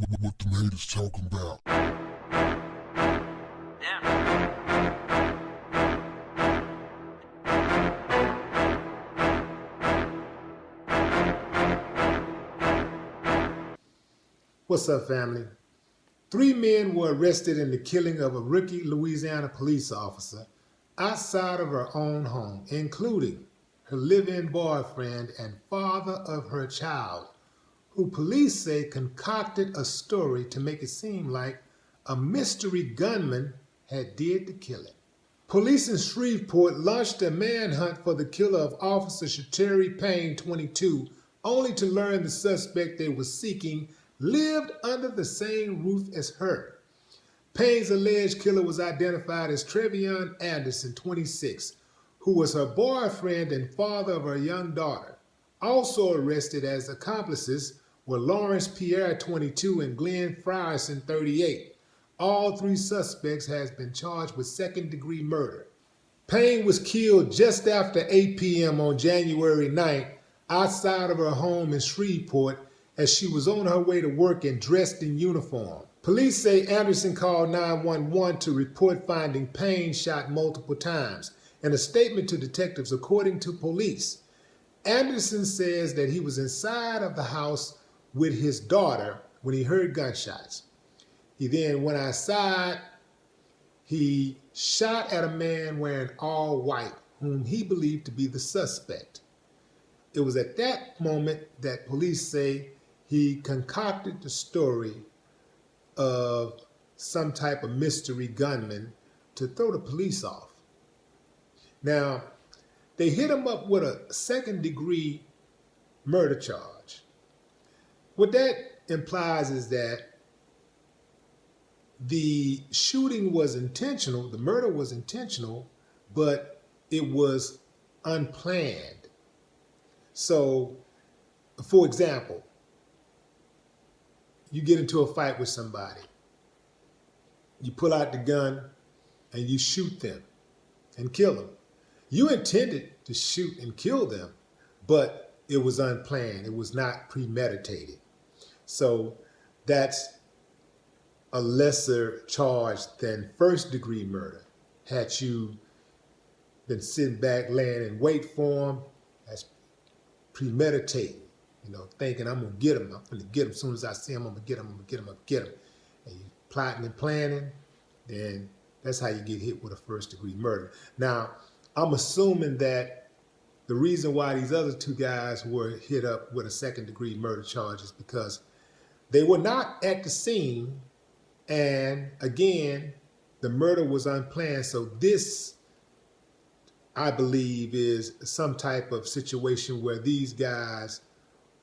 What the haters talking about? What's up, family? 3 men were arrested in the killing of a rookie Louisiana police officer outside of her own home, including her live-in boyfriend and father of her child, who police say concocted a story to make it seem like a mystery gunman had did the killing. Police in Shreveport launched a manhunt for the killer of Officer Shateri Payne, 22, only to learn the suspect they were seeking lived under the same roof as her. Payne's alleged killer was identified as Trevion Anderson, 26, who was her boyfriend and father of her young daughter. Also arrested as accomplices were Lawrence Pierre, 22, and Glenn Frierson, 38. All 3 suspects have been charged with second-degree murder. Payne was killed just after 8 p.m. on January 9th outside of her home in Shreveport as she was on her way to work and dressed in uniform. Police say Anderson called 911 to report finding Payne shot multiple times. In a statement to detectives, according to police, Anderson says that he was inside of the house with his daughter when he heard gunshots. He then went outside. He shot at a man wearing all white, whom he believed to be the suspect. It was at that moment that police say he concocted the story of some type of mystery gunman to throw the police off. Now, they hit him up with a second-degree murder charge. What that implies is that the shooting was intentional, the murder was intentional, but it was unplanned. So, for example, you get into a fight with somebody, you pull out the gun and you shoot them and kill them. You intended to shoot and kill them, but it was unplanned. It was not premeditated. So that's a lesser charge than first-degree murder. Had you been sitting back, laying in wait for him, that's premeditating. Thinking I'm gonna get him. I'm gonna get him as soon as I see him. I'm gonna get him. I'm gonna get him. I'm gonna get him. And you plotting and planning, then that's how you get hit with a first-degree murder. Now, I'm assuming that the reason why these other 2 guys were hit up with a second-degree murder charge is because they were not at the scene, and again, the murder was unplanned. So this, I believe, is some type of situation where these guys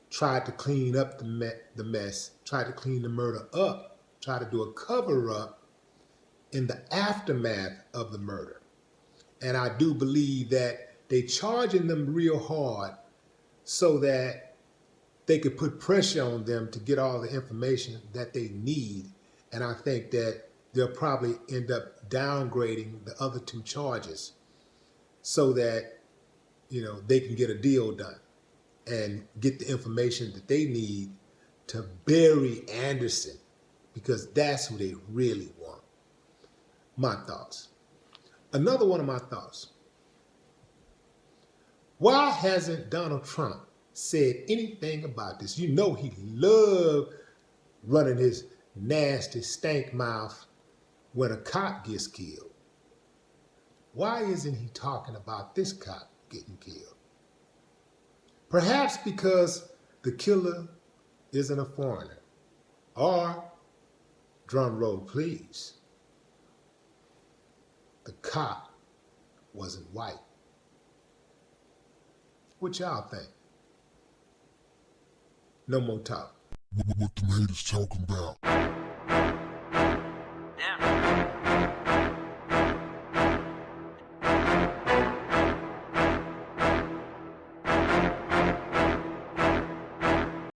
tried to clean up the mess, tried to clean the murder up, tried to do a cover-up in the aftermath of the murder. And I do believe that they charging them real hard so that they could put pressure on them to get all the information that they need. And I think that they'll probably end up downgrading the other 2 charges so that, they can get a deal done and get the information that they need to bury Anderson, because that's who they really want. My thoughts. Another one of my thoughts. Why hasn't Donald Trump said anything about this? He loved running his nasty stank mouth when a cop gets killed. Why isn't he talking about this cop getting killed? Perhaps because the killer isn't a foreigner. Or, drum roll please, the cop wasn't white. What y'all think? No more talk. What the haters talking about?